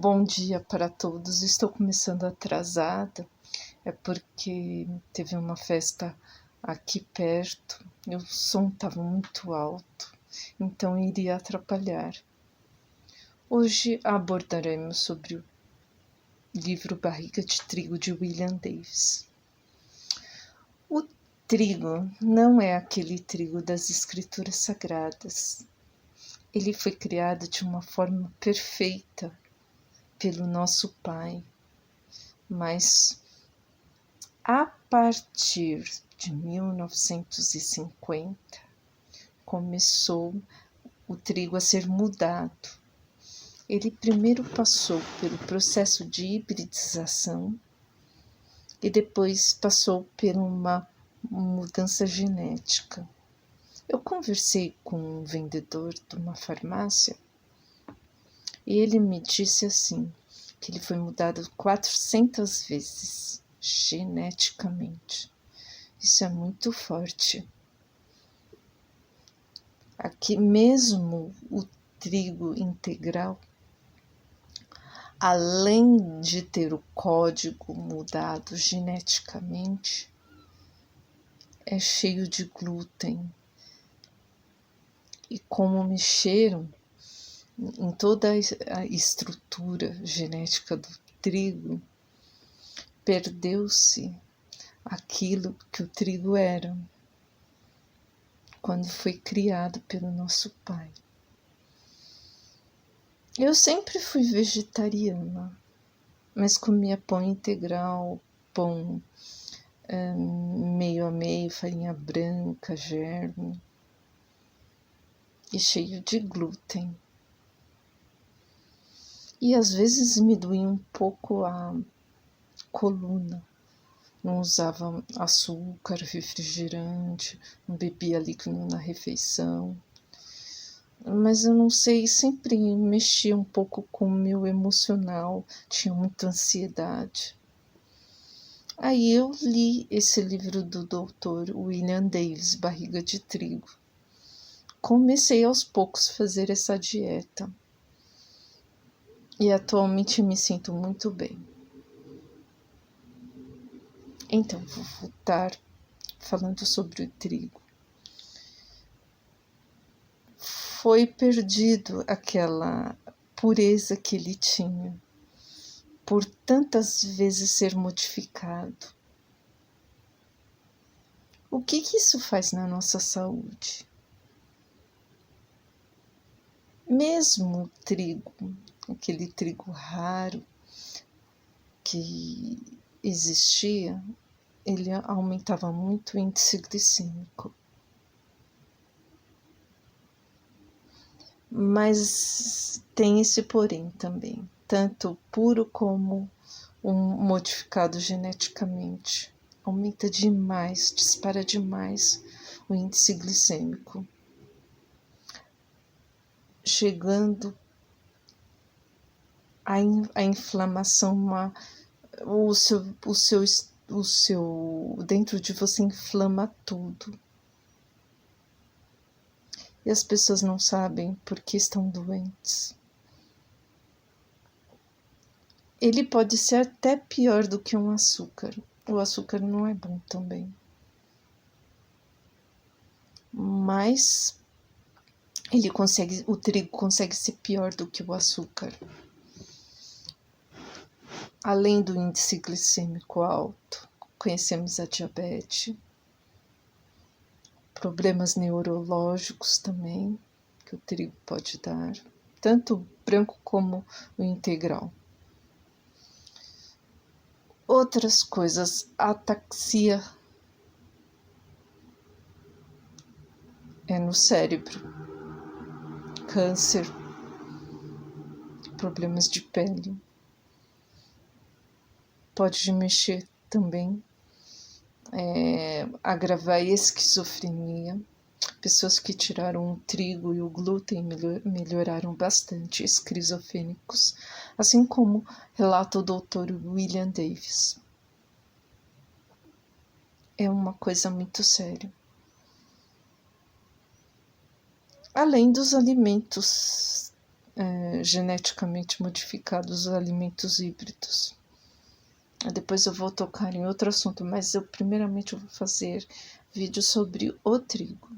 Bom dia para todos. Estou começando atrasada, é porque teve uma festa aqui perto e o som estava muito alto, então iria atrapalhar. Hoje abordaremos sobre o livro Barriga de Trigo de William Davis. O trigo não é aquele trigo das escrituras sagradas. Ele foi criado de uma forma perfeita pelo nosso Pai, mas a partir de 1950 começou o trigo a ser mudado. Ele primeiro passou pelo processo de hibridização e depois passou por uma mudança genética. Eu conversei com um vendedor de uma farmácia e ele me disse assim, que ele foi mudado 400 vezes geneticamente. Isso é muito forte. Aqui mesmo o trigo integral, além de ter o código mudado geneticamente, é cheio de glúten. E como mexeram em toda a estrutura genética do trigo, perdeu-se aquilo que o trigo era quando foi criado pelo nosso Pai. Eu sempre fui vegetariana, mas comia pão integral, pão meio a meio, farinha branca, germe e cheio de glúten. E às vezes me doía um pouco a coluna. Não usava açúcar, refrigerante, não bebia líquido na refeição. Mas eu não sei, sempre mexia um pouco com o meu emocional, tinha muita ansiedade. Aí eu li esse livro do Dr. William Davis, Barriga de Trigo. Comecei aos poucos a fazer essa dieta. E atualmente me sinto muito bem. Então, vou voltar falando sobre o trigo. Foi perdido aquela pureza que ele tinha, por tantas vezes ser modificado. O que isso faz na nossa saúde? Mesmo o trigo, aquele trigo raro que existia, ele aumentava muito o índice glicêmico. Mas tem esse porém também, tanto puro como um modificado geneticamente. Aumenta demais, dispara demais o índice glicêmico, chegando a inflamação, o seu dentro de você inflama tudo. E as pessoas não sabem porque estão doentes. Ele pode ser até pior do que um açúcar. O açúcar não é bom também. Mas o trigo consegue ser pior do que o açúcar. Além do índice glicêmico alto, conhecemos a diabetes, problemas neurológicos também, que o trigo pode dar, tanto o branco como o integral. Outras coisas, ataxia é no cérebro, câncer, problemas de pele, pode mexer também, agravar a esquizofrenia. Pessoas que tiraram o trigo e o glúten melhoraram bastante, esquizofrênicos, assim como relata o Dr. William Davis. É uma coisa muito séria. Além dos alimentos geneticamente modificados, os alimentos híbridos. Depois eu vou tocar em outro assunto, mas primeiramente eu vou fazer vídeo sobre o trigo.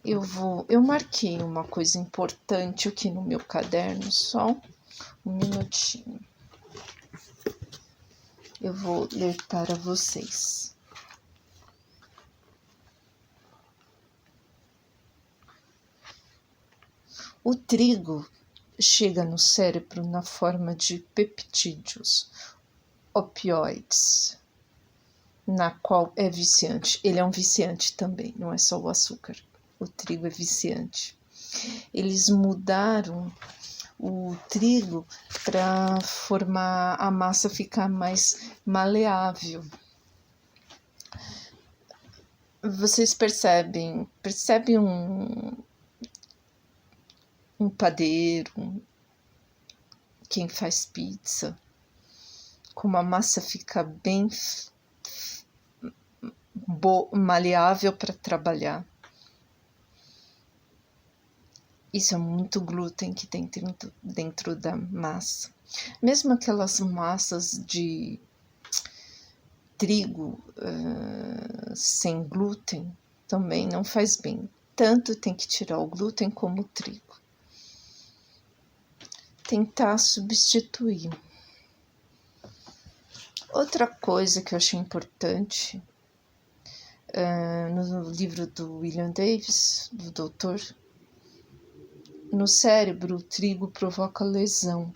Eu marquei uma coisa importante aqui no meu caderno, só um minutinho. Eu vou ler para vocês. O trigo chega no cérebro na forma de peptídeos, opioides, na qual é viciante. Ele é um viciante também, não é só o açúcar. O trigo é viciante. Eles mudaram o trigo para formar a massa ficar mais maleável. Vocês percebem um padeiro, quem faz pizza, como a massa fica bem maleável para trabalhar. Isso é muito glúten que tem dentro da massa. Mesmo aquelas massas de trigo sem glúten também não faz bem. Tanto tem que tirar o glúten como o trigo. Tentar substituir. Outra coisa que eu achei importante no livro do William Davis, do doutor, no cérebro o trigo provoca lesão.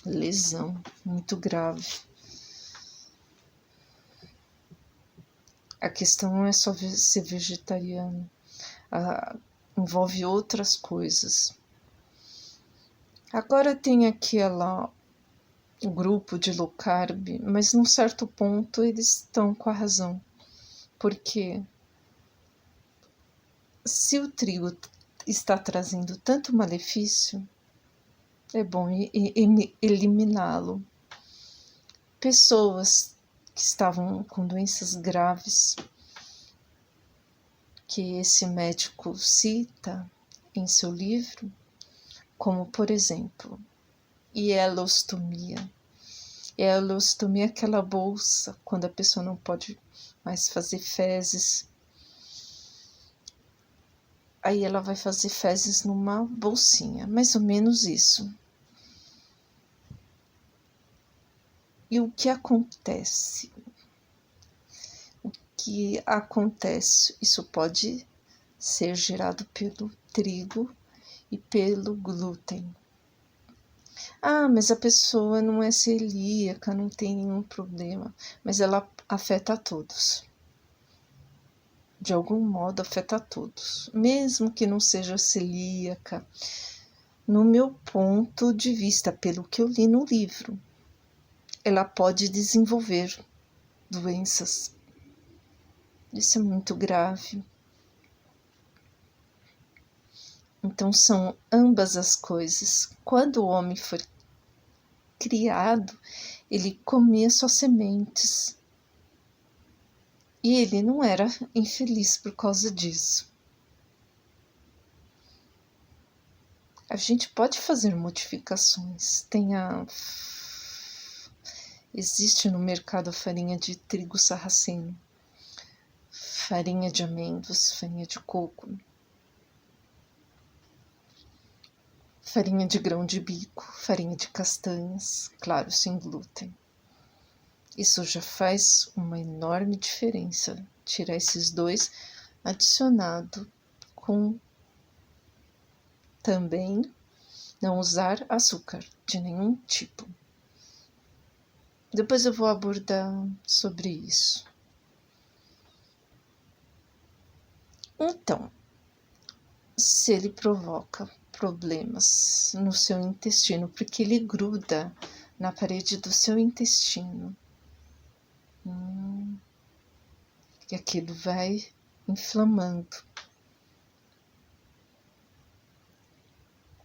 Lesão muito grave. A questão não é só ser vegetariano, envolve outras coisas. Agora tem o grupo de low carb, mas num certo ponto eles estão com a razão. Porque se o trigo está trazendo tanto malefício, é bom eliminá-lo. Pessoas que estavam com doenças graves, que esse médico cita em seu livro, como, por exemplo, hielostomia. Hielostomia é aquela bolsa, quando a pessoa não pode mais fazer fezes. Aí ela vai fazer fezes numa bolsinha, mais ou menos isso. E o que acontece? Isso pode ser gerado pelo trigo e pelo glúten. Mas a pessoa não é celíaca, não tem nenhum problema. Mas ela afeta a todos. De algum modo afeta a todos. Mesmo que não seja celíaca. No meu ponto de vista, pelo que eu li no livro, ela pode desenvolver doenças. Isso é muito grave. Então são ambas as coisas. Quando o homem foi criado, ele comia só sementes. E ele não era infeliz por causa disso. A gente pode fazer modificações. Existe no mercado a farinha de trigo sarraceno, farinha de amêndoas, farinha de coco, farinha de grão de bico, farinha de castanhas, claro, sem glúten. Isso já faz uma enorme diferença, tirar esses dois, adicionado com também não usar açúcar de nenhum tipo. Depois eu vou abordar sobre isso. Então, se ele provoca problemas no seu intestino, porque ele gruda na parede do seu intestino, e aquilo vai inflamando.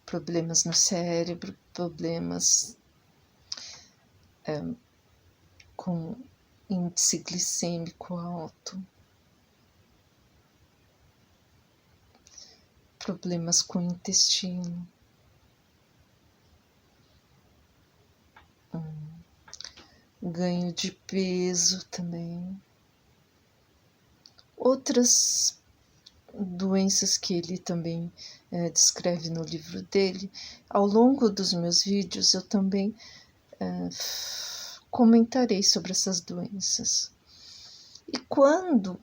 Problemas no cérebro, problemas com índice glicêmico alto, problemas com o intestino. Ganho de peso também. Outras doenças que ele também descreve no livro dele. Ao longo dos meus vídeos eu também comentarei sobre essas doenças. E quando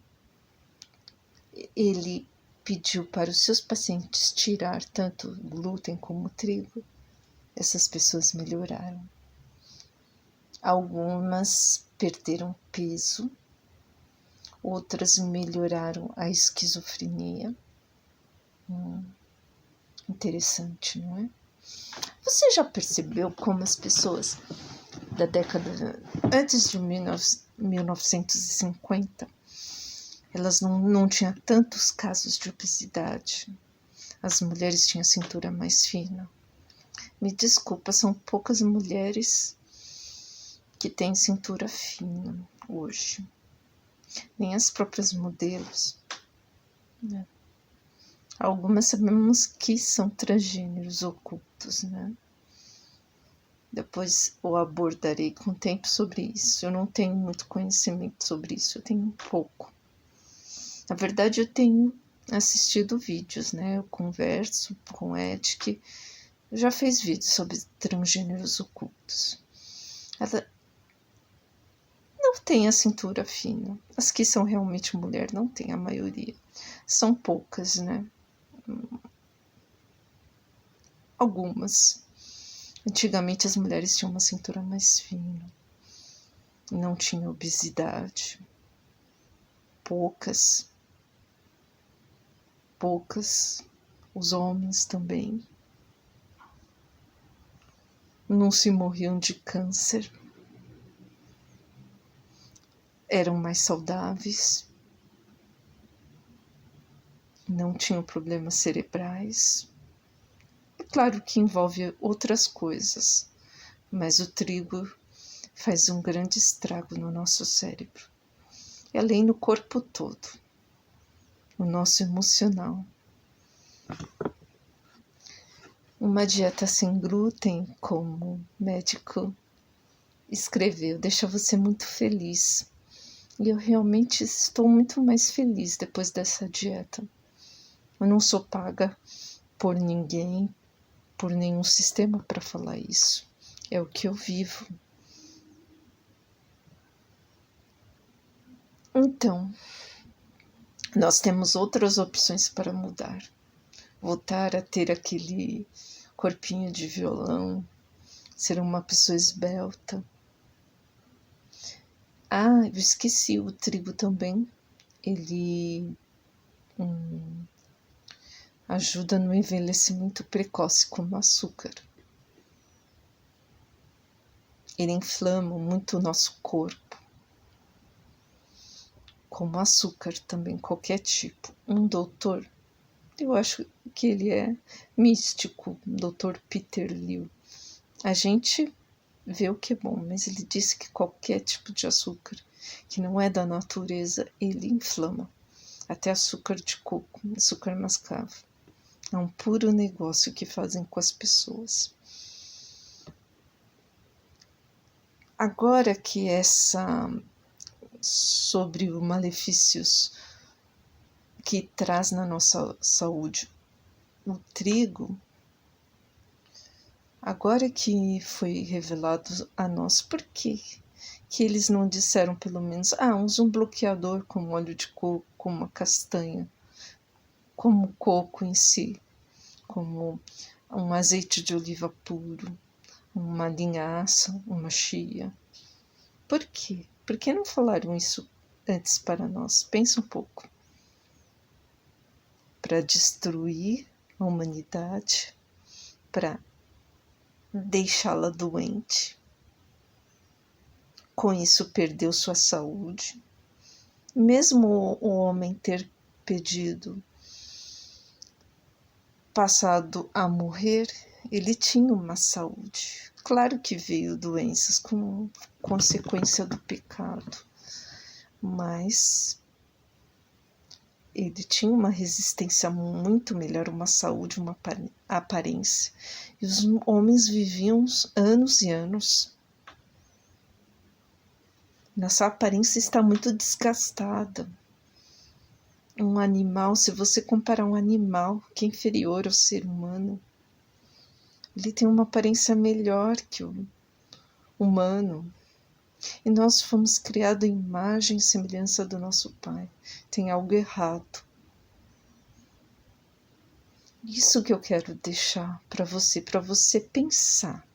ele pediu para os seus pacientes tirar tanto glúten como trigo, essas pessoas melhoraram. Algumas perderam peso, outras melhoraram a esquizofrenia. Interessante, não é? Você já percebeu como as pessoas da década antes de 1950, elas não tinham tantos casos de obesidade? As mulheres tinham a cintura mais fina. Me desculpa, são poucas mulheres que têm cintura fina hoje. Nem as próprias modelos, né? Algumas sabemos que são transgêneros ocultos, né? Depois eu abordarei com o tempo sobre isso. Eu não tenho muito conhecimento sobre isso, eu tenho pouco. Na verdade, eu tenho assistido vídeos, né? Eu converso com o Ed, que já fez vídeos sobre transgêneros ocultos. Ela não tem a cintura fina. As que são realmente mulher não tem, a maioria. São poucas, né? Algumas. Antigamente as mulheres tinham uma cintura mais fina. Não tinha obesidade. Poucas. Os homens também. Não se morriam de câncer. Eram mais saudáveis. Não tinham problemas cerebrais. É claro que envolve outras coisas, mas o trigo faz um grande estrago no nosso cérebro, e além no corpo todo, no nosso emocional. Uma dieta sem glúten, como o médico escreveu, deixa você muito feliz. E eu realmente estou muito mais feliz depois dessa dieta. Eu não sou paga por ninguém, por nenhum sistema para falar isso. É o que eu vivo. Então, nós temos outras opções para mudar. Voltar a ter aquele corpinho de violão, ser uma pessoa esbelta. Ah, eu esqueci, o trigo também, ele ajuda no envelhecimento precoce, como açúcar. Ele inflama muito o nosso corpo, como açúcar também, qualquer tipo. Um doutor, eu acho que ele é místico, Dr. Peter Liu. A gente vê o que é bom, mas ele disse que qualquer tipo de açúcar que não é da natureza, ele inflama. Até açúcar de coco, açúcar mascavo. É um puro negócio que fazem com as pessoas. Agora que sobre os malefícios que traz na nossa saúde o trigo, agora que foi revelado a nós, por que eles não disseram pelo menos, usa um bloqueador como óleo de coco, como uma castanha, como o coco em si, como um azeite de oliva puro, uma linhaça, uma chia. Por quê? Por que não falaram isso antes para nós? Pensa um pouco. Para destruir a humanidade, para deixá-la doente. Com isso perdeu sua saúde. Mesmo o homem ter passado a morrer, ele tinha uma saúde. Claro que veio doenças como consequência do pecado, mas ele tinha uma resistência muito melhor, uma saúde, uma aparência. E os homens viviam anos e anos. Nossa aparência está muito desgastada. Um animal, se você comparar um animal que é inferior ao ser humano, ele tem uma aparência melhor que o humano. E nós fomos criados à imagem e semelhança do nosso Pai. Tem algo errado. Isso que eu quero deixar para você pensar.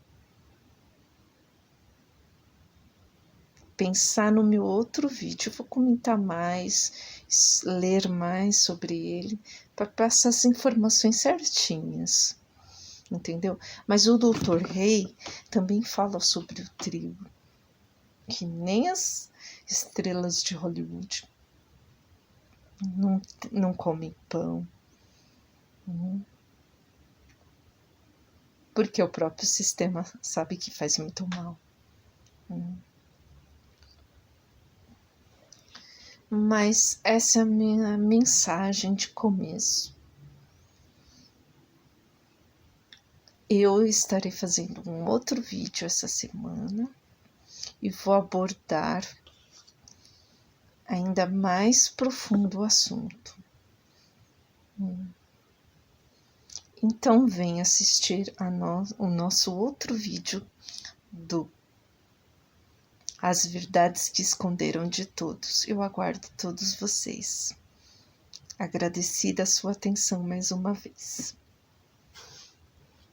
Pensar no meu outro vídeo. Eu vou comentar mais, ler mais sobre ele, para passar as informações certinhas. Entendeu? Mas o Dr. Rei também fala sobre o trigo. Que nem as estrelas de Hollywood não comem pão. Porque o próprio sistema sabe que faz muito mal. Mas essa é a minha mensagem de começo. Eu estarei fazendo um outro vídeo essa semana e vou abordar ainda mais profundo o assunto. Então vem assistir o nosso outro vídeo do As Verdades que Esconderam de Todos. Eu aguardo todos vocês. Agradecida a sua atenção mais uma vez.